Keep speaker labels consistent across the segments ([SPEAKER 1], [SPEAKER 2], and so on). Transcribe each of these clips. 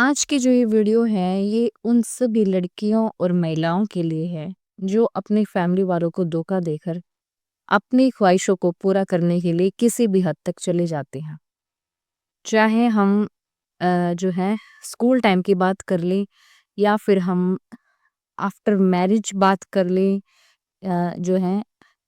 [SPEAKER 1] आज की जो ये वीडियो है, ये उन सभी लड़कियों और महिलाओं के लिए है, जो अपनी फैमिली वालों को धोखा देकर अपनी ख्वाहिशों को पूरा करने के लिए किसी भी हद तक चले जाते हैं। चाहे हम जो है स्कूल टाइम की बात कर लें या फिर हम आफ्टर मैरिज बात कर लें। जो है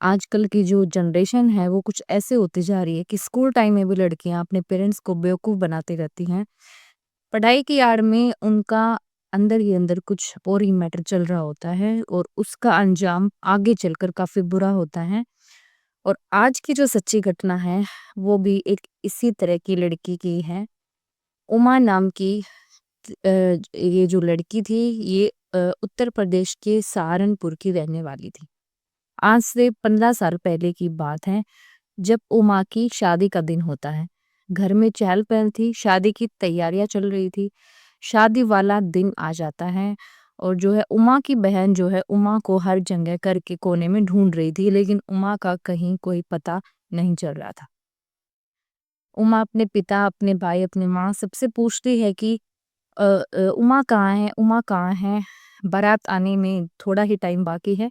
[SPEAKER 1] आजकल की जो जनरेशन है वो कुछ ऐसे होती जा रही है कि स्कूल टाइम में भी लड़कियां अपने पेरेंट्स को बेवकूफ़ बनाती रहती हैं। पढ़ाई की आड़ में उनका अंदर ही अंदर कुछ और ही मैटर चल रहा होता है और उसका अंजाम आगे चलकर काफ़ी बुरा होता है। और आज की जो सच्ची घटना है, वो भी एक इसी तरह की लड़की की है। उमा नाम की ये जो लड़की थी, ये उत्तर प्रदेश के सहारनपुर की रहने वाली थी। आज से 15 साल पहले की बात है, जब उमा की शादी का दिन होता है। घर में चहल-पहल थी, शादी की तैयारियां चल रही थी। शादी वाला दिन आ जाता है और जो है उमा की बहन जो है उमा को हर जगह करके कोने में ढूंढ रही थी, लेकिन उमा का कहीं कोई पता नहीं चल रहा था। उमा अपने पिता, अपने भाई, अपनी माँ सबसे पूछती है कि उमा कहाँ है, उमा कहाँ है? बारात आने में थोड़ा ही टाइम बाकी है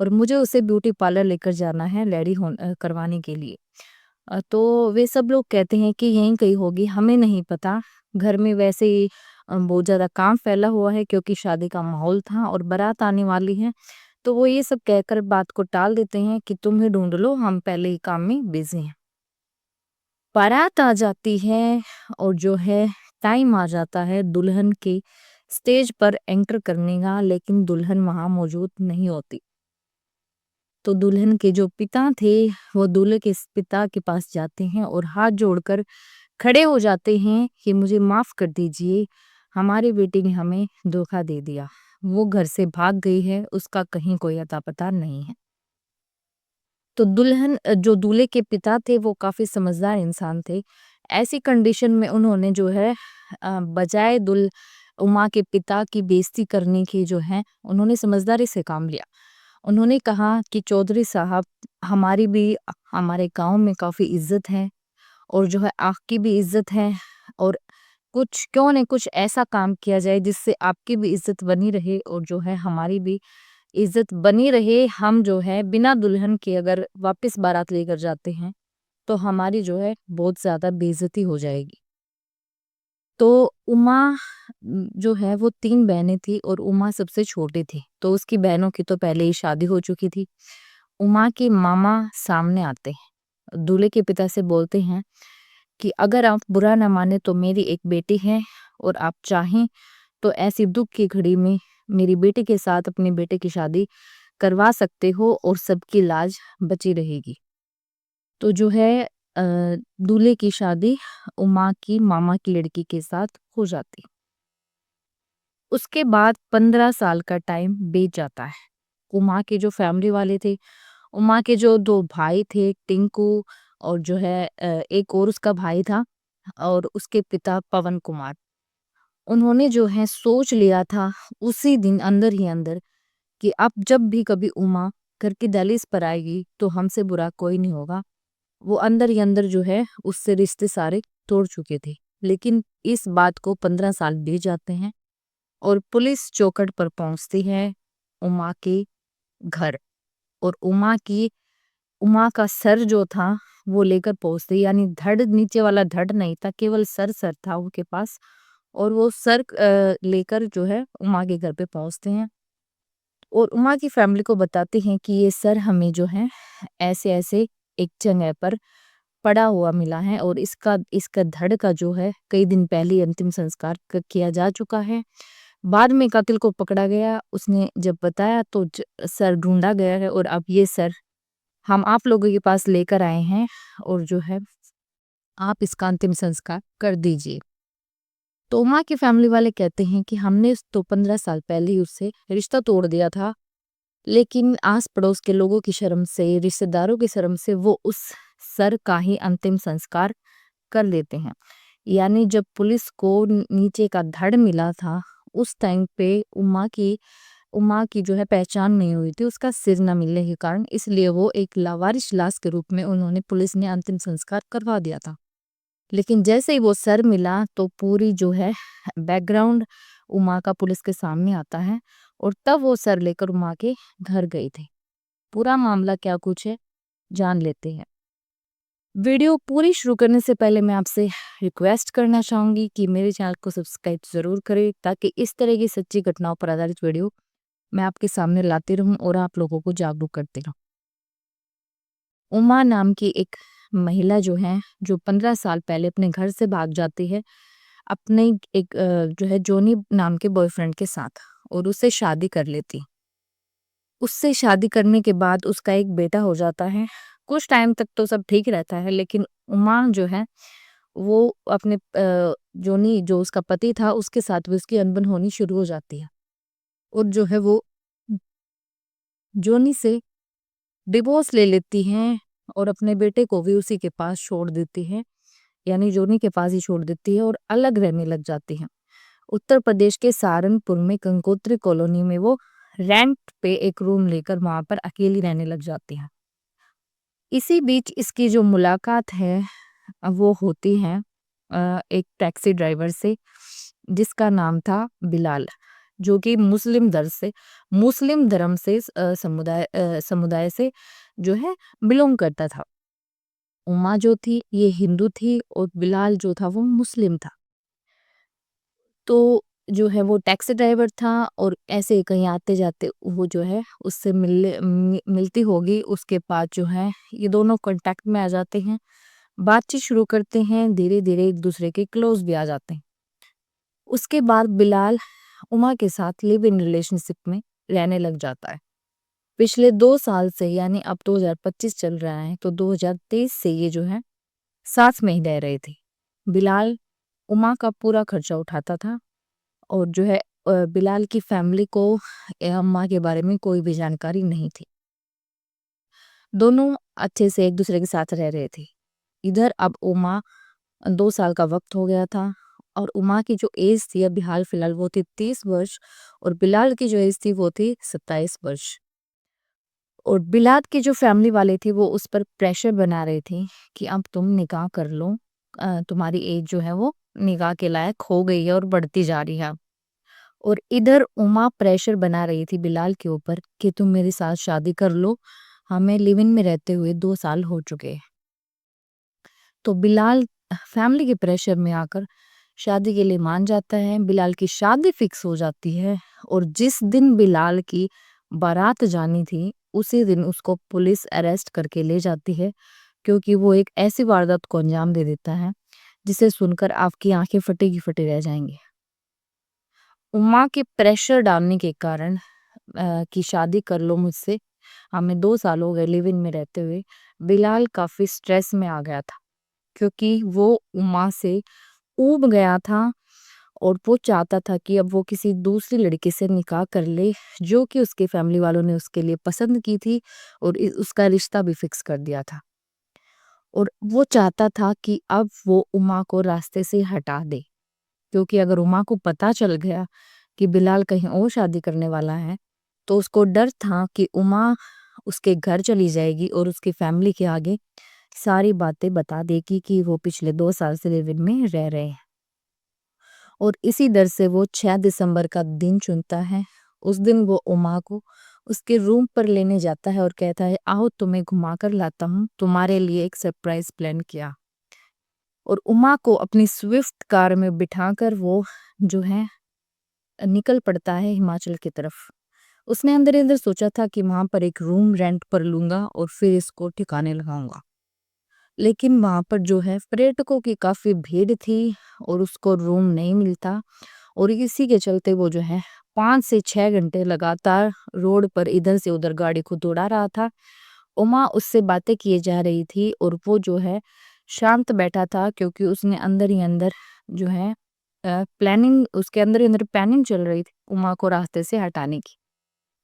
[SPEAKER 1] और मुझे उसे ब्यूटी पार्लर लेकर जाना है करवाने के लिए। तो वे सब लोग कहते हैं कि यहीं कहीं होगी, हमें नहीं पता। घर में वैसे ही बहुत ज़्यादा काम फैला हुआ है क्योंकि शादी का माहौल था और बारात आने वाली है। तो वो ये सब कहकर बात को टाल देते हैं कि तुम ही ढूँढ लो, हम पहले ही काम में बिज़ी हैं। बारात आ जाती है और जो है टाइम आ जाता है दुल्हन के स्टेज पर एंटर करने का, लेकिन दुल्हन वहाँ मौजूद नहीं होती। तो दुल्हन के जो पिता थे, वो दूल्हे के पिता के पास जाते हैं और हाथ जोड़कर खड़े हो जाते हैं कि मुझे माफ़ कर दीजिए, हमारी बेटी ने हमें धोखा दे दिया। वो घर से भाग गई है, उसका कहीं कोई अता-पता नहीं है। तो जो दूल्हे के पिता थे वो काफ़ी समझदार इंसान थे। ऐसी कंडीशन में उन्होंने जो है बजाय उमा के पिता की बेइज़्ज़ती करने की जो है, उन्होंने समझदारी से काम लिया। उन्होंने कहा कि चौधरी साहब, हमारी भी हमारे गाँव में काफ़ी इज़्ज़त है और जो है आपकी भी इज़्ज़त है, और कुछ क्यों नहीं कुछ ऐसा काम किया जाए जिससे आपकी भी इज़्ज़त बनी रहे और जो है हमारी भी इज़्ज़त बनी रहे। हम जो है बिना दुल्हन के अगर वापस बारात लेकर जाते हैं, तो हमारी जो है बहुत ज़्यादा बेइज़्ज़ती हो जाएगी। तो उमा जो है वो 3 बहनें थी और उमा सबसे छोटी थी। तो उसकी बहनों की तो पहले ही शादी हो चुकी थी। उमा के मामा सामने आते हैं। दूल्हे के पिता से बोलते हैं कि अगर आप बुरा ना माने तो मेरी एक बेटी है और आप चाहें तो ऐसी दुःख की घड़ी में मेरी बेटी के साथ अपने बेटे की शादी करवा सकते हो और सबकी लाज बची रहेगी। तो जो है अ, दूल्हे की शादी उमा की मामा की लड़की के साथ हो जाती। उसके बाद 15 साल का टाइम बीत जाता है। उमा के जो फैमिली वाले थे, उमा के जो 2 भाई थे, टिंकू और जो है एक और उसका भाई था और उसके पिता पवन कुमार। उन्होंने जो है सोच लिया था उसी दिन अंदर ही अंदर कि अब जब भी कभी उमा घर की दहलीज पर आएगी तो हमसे बुरा कोई नहीं होगा। वो अंदर ही अंदर जो है उससे रिश्ते सारे तोड़ चुके थे। लेकिन इस बात को 15 साल बीत जाते हैं और पुलिस चौखट पर पहुंचती है उमा के घर, और उमा का सर जो था वो लेकर पहुंचती, यानी धड़ नीचे वाला धड़ नहीं था, केवल सर था उनके पास। और वो सर लेकर जो है उमा के घर पे पहुंचते हैं और उमा की फैमिली को बताते हैं कि ये सर हमें जो है ऐसे-ऐसे एक जगह पर पड़ा हुआ मिला है और इसका इसका धड़ का जो है कई दिन पहले ही अंतिम संस्कार किया जा चुका है। बाद में कातिल को पकड़ा गया, उसने जब बताया तो सर ढूंढा गया है और अब ये सर हम आप लोगों के पास लेकर आए हैं और जो है आप इसका अंतिम संस्कार कर दीजिए। तो उमा की फैमिली वाले कहते हैं कि हमने तो 15 साल पहले ही उससे रिश्ता तोड़ दिया था, लेकिन आस-पड़ोस के लोगों की शर्म से, रिश्तेदारों की शर्म से वो उस सर का ही अंतिम संस्कार कर लेते हैं। यानी जब पुलिस को नीचे का धड़ मिला था, उस टाइम पे उमा की जो है पहचान नहीं हुई थी, उसका सिर ना मिलने के कारण, इसलिए वो एक लावारिस लाश के रूप में पुलिस ने अंतिम संस्कार करवा दिया था। लेकिन जैसे ही वो सर मिला तो पूरी जो है बैकग्राउंड उमा का पुलिस के सामने आता है और तब वो सर लेकर उमा के घर गई थी। पूरा मामला क्या कुछ है, जान लेते हैं। वीडियो पूरी शुरू करने से पहले मैं आपसे रिक्वेस्ट करना चाहूँगी कि मेरे चैनल को सब्सक्राइब ज़रूर करें, ताकि इस तरह की सच्ची घटनाओं पर आधारित वीडियो मैं आपके सामने लाती रहूँ और आप लोगों को जागरूक करती रहूँ। उमा नाम की एक महिला जो है, जो 15 साल पहले अपने घर से भाग जाती है अपने एक जो है जोनी नाम के बॉयफ्रेंड के साथ, और उससे शादी कर लेती। उससे शादी करने के बाद उसका एक बेटा हो जाता है। कुछ टाइम तक तो सब ठीक रहता है, लेकिन उमा जो है वो अपने जोनी जो उसका पति था उसके साथ भी उसकी अनबन होनी शुरू हो जाती है, और जो है वो जोनी से डिवोर्स ले लेती हैं और अपने बेटे को भी उसी के पास छोड़ देती है, यानी जोनी के पास ही छोड़ देती है और अलग रहने लग जाती है। उत्तर प्रदेश के सहारनपुर में गंगोत्री कॉलोनी में वो रेंट पे एक रूम लेकर वहां पर अकेली रहने लग जाती है। इसी बीच इसकी जो मुलाकात है वो होती है एक टैक्सी ड्राइवर से, जिसका नाम था बिलाल, जो कि मुस्लिम धर्म से समुदाय से जो है बिलोंग करता था। उमा जो थी ये हिंदू थी और बिलाल जो था वो मुस्लिम था। तो जो है वो टैक्सी ड्राइवर था और ऐसे ही कहीं आते जाते वो जो है उससे मिलती होगी, उसके बाद जो है ये दोनों कांटेक्ट में आ जाते हैं, बातचीत शुरू करते हैं, धीरे धीरे एक दूसरे के क्लोज भी आ जाते हैं। उसके बाद बिलाल उमा के साथ लिव इन रिलेशनशिप में रहने लग जाता है। पिछले 2 साल से, यानी अब 2025 चल रहा है, तो 2023 से ये जो है साथ में ही रह रहे थे। बिलाल उमा का पूरा खर्चा उठाता था और जो है बिलाल की फैमिली को अम्मा के बारे में कोई भी जानकारी नहीं थी। दोनों अच्छे से एक दूसरे के साथ रह रहे थे। इधर अब उमा 2 साल का वक्त हो गया था और उमा की जो एज थी अभी हाल फिलहाल वो थी 30 वर्ष, और बिलाल की जो एज थी वो थी 27 वर्ष। और बिलाल की जो फैमिली वाले थे वो उस पर प्रेशर बना रहे थे कि अब तुम निकाह कर लो, तुम्हारी एज जो है वो निकाह के लायक हो गई है और बढ़ती जा रही है। और इधर उमा प्रेशर बना रही थी बिलाल के ऊपर कि तुम मेरे साथ शादी कर लो, हमें लिव इन में रहते हुए 2 साल हो चुके हैं। तो बिलाल फैमिली के प्रेशर में आकर शादी के लिए मान जाता है। बिलाल की शादी फिक्स हो जाती है और जिस दिन बिलाल की बारात जानी थी उसी दिन उसको पुलिस अरेस्ट करके ले जाती है, क्योंकि वो एक ऐसी वारदात को अंजाम दे देता है जिसे सुनकर आपकी आंखें फटी की फटी रह जाएंगी। उमा के प्रेशर डालने के कारण कि शादी कर लो मुझसे, हमें 2 साल हो गए लिव इन में रहते हुए, बिलाल काफी स्ट्रेस में आ गया था, क्योंकि वो उमा से ऊब गया था और वो चाहता था कि अब वो किसी दूसरी लड़की से निकाह कर ले, जो कि उसके फैमिली वालों ने उसके लिए पसंद की थी और उसका रिश्ता भी फिक्स कर दिया था। और वो चाहता था कि अब वो उमा को रास्ते से हटा दे, क्योंकि अगर उमा को पता चल गया कि बिलाल कहीं और शादी करने वाला है, तो उसको डर था कि उमा उसके घर चली जाएगी और उसकी फैमिली के आगे सारी बातें बता देगी कि वो पिछले 2 साल से लिव इन में रह रहे हैं। और इसी डर से वो 6 दिसंबर का दिन चुनता है। उस दिन वो उमा को उसके रूम पर लेने जाता है और कहता है, आओ तुम्हें घुमा कर लाता हूँ, तुम्हारे लिए एक सरप्राइज प्लान किया। और उमा को अपनी स्विफ्ट कार में बिठाकर वो जो है निकल पड़ता है हिमाचल की तरफ। उसने अंदर ही अंदर सोचा था कि वहां पर एक रूम रेंट पर लूंगा और फिर इसको ठिकाने लगाऊंगा। लेकिन वहां पर जो है पर्यटकों की काफी भीड़ थी और उसको रूम नहीं मिलता, और इसी के चलते वो जो है 5 से 6 घंटे लगातार रोड पर इधर से उधर गाड़ी को दौड़ा रहा था। उमा उससे बातें किए जा रही थी और वो जो है शांत बैठा था, क्योंकि उसने अंदर ही अंदर जो है प्लानिंग उसके अंदर ही अंदर प्लानिंग चल रही थी उमा को रास्ते से हटाने की।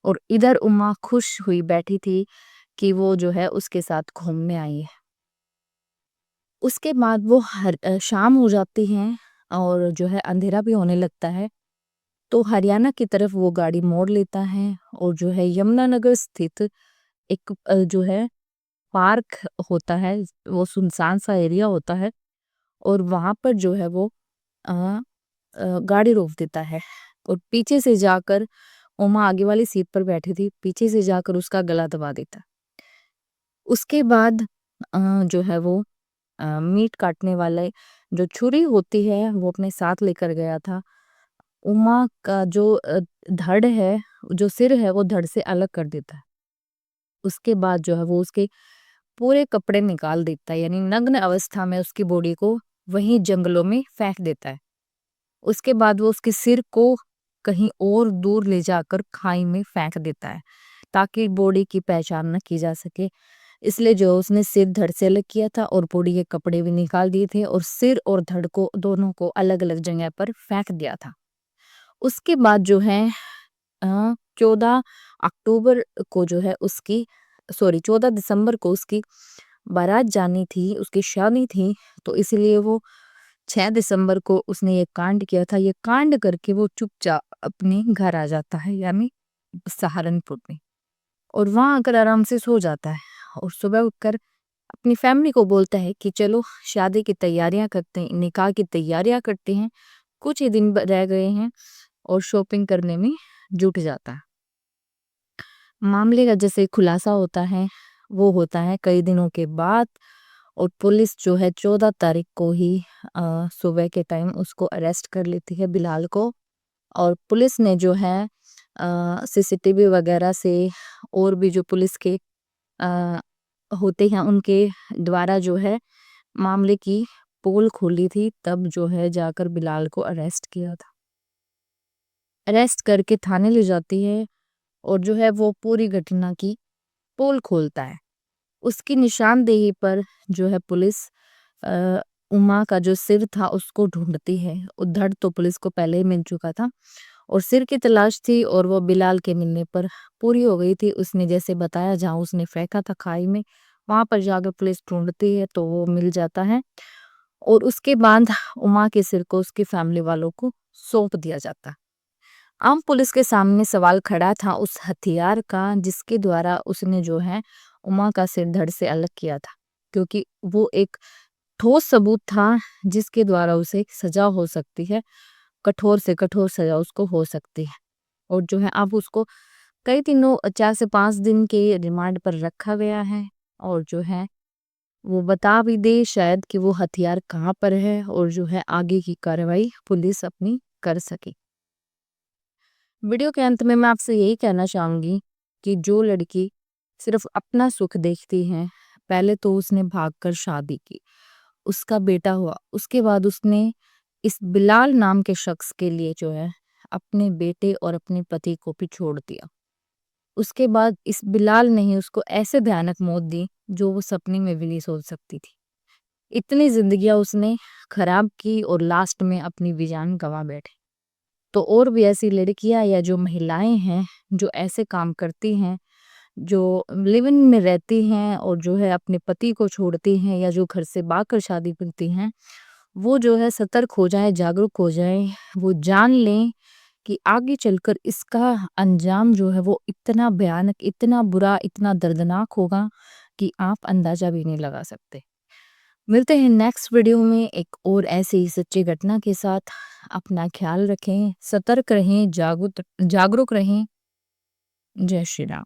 [SPEAKER 1] और इधर उमा खुश हुई बैठी थी कि वो जो है उसके साथ घूमने आई है। उसके बाद वो शाम हो जाती है और जो है अंधेरा भी होने लगता है, तो हरियाणा की तरफ वो गाड़ी मोड़ लेता है और जो है यमुनानगर स्थित एक जो है पार्क होता है, वो सुनसान सा एरिया होता है, और वहाँ पर जो है वो अ गाड़ी रोक देता है और पीछे से जाकर उमा आगे वाली सीट पर बैठी थी, पीछे से जाकर उसका गला दबा देता। उसके बाद जो है वो मीट काटने वाले जो छुरी होती है वो अपने साथ लेकर गया था। उमा का जो धड़ है, जो सिर है वो धड़ से अलग कर देता है। उसके बाद जो है वो उसके पूरे कपड़े निकाल देता है, यानी नग्न अवस्था में उसकी बॉडी को वहीं जंगलों में फेंक देता है। उसके बाद वो उसके सिर को कहीं और दूर ले जाकर खाई में फेंक देता है ताकि बॉडी की पहचान न की जा सके। इसलिए जो उसने सिर धड़ से अलग किया था और बॉडी के कपड़े भी निकाल दिए थे और सिर और धड़ को दोनों को अलग अलग जगह पर फेंक दिया था। उसके बाद जो है 14 अक्टूबर को जो है उसकी 14 दिसंबर को उसकी बारात जानी थी, उसकी शादी थी, तो इसलिए वो 6 दिसंबर को उसने ये कांड किया था। ये कांड करके वो चुपचाप अपने घर आ जाता है, यानी सहारनपुर में, और वहाँ आकर आराम से सो जाता है और सुबह उठकर अपनी फैमिली को बोलता है कि चलो शादी की तैयारियां करते हैं, निकाह की तैयारियां करते हैं, कुछ ही दिन रह गए हैं, और शॉपिंग करने में जुट जाता है। मामले का जैसे खुलासा होता है वो होता है कई दिनों के बाद, और पुलिस जो है 14 तारीख को ही सुबह के टाइम उसको अरेस्ट कर लेती है, बिलाल को। और पुलिस ने जो है सीसीटीवी वगैरह से और भी जो पुलिस के अ, होते हैं उनके द्वारा जो है मामले की पोल खोली थी, तब जो है जाकर बिलाल को अरेस्ट किया था। अरेस्ट करके थाने ले जाती है और जो है वो पूरी घटना की पोल खोलता है। उसकी निशानदेही पर जो है पुलिस अ, उमा का जो सिर था उसको ढूंढती है। उधड़ तो पुलिस को पहले ही मिल चुका था और सिर की तलाश थी, और वो बिलाल के मिलने पर पूरी हो गई थी। उसने जैसे बताया जहाँ उसने फेंका था खाई में, वहां पर जाकर पुलिस ढूंढती है तो वो मिल जाता है, और उसके बाद उमा के सिर को उसकी फैमिली वालों को सौंप दिया जाता है। आम पुलिस के सामने सवाल खड़ा था उस हथियार का जिसके द्वारा उसने जो है उमा का सिर धड़ से अलग किया था, क्योंकि वो एक ठोस सबूत था जिसके द्वारा उसे सजा हो सकती है, कठोर से कठोर सजा उसको हो सकती है। और जो है अब उसको कई दिनों 4 से 5 दिन के रिमांड पर रखा गया है, और जो है वो बता भी दे शायद कि वो हथियार कहाँ पर है, और जो है आगे की कार्रवाई पुलिस अपनी कर सके। वीडियो के अंत में मैं आपसे यही कहना चाहूंगी कि जो लड़की सिर्फ अपना सुख देखती है, पहले तो उसने भागकर शादी की, उसका बेटा हुआ, उसके बाद उसने इस बिलाल नाम के शख्स के लिए जो है अपने बेटे और अपने पति को भी छोड़ दिया। उसके बाद इस बिलाल ने ही उसको ऐसे भयानक मौत दी जो वो सपने में भी नहीं सोच सकती थी। इतनी जिंदगियां उसने खराब की और लास्ट में अपनी भी जान गंवा बैठे। तो और भी ऐसी लड़कियां या जो महिलाएं हैं जो ऐसे काम करती हैं, जो लिव इन में रहती हैं और जो है अपने पति को छोड़ती हैं, या जो घर से भागकर शादी करती हैं, वो जो है सतर्क हो जाएं, जागरूक हो जाएं। वो जान लें कि आगे चलकर इसका अंजाम जो है वो इतना भयानक, इतना बुरा, इतना दर्दनाक होगा कि आप अंदाजा भी नहीं लगा सकते। मिलते हैं नेक्स्ट वीडियो में एक और ऐसी ही सच्ची घटना के साथ। अपना ख्याल रखें, सतर्क रहें, जागरूक रहें। जय श्री राम।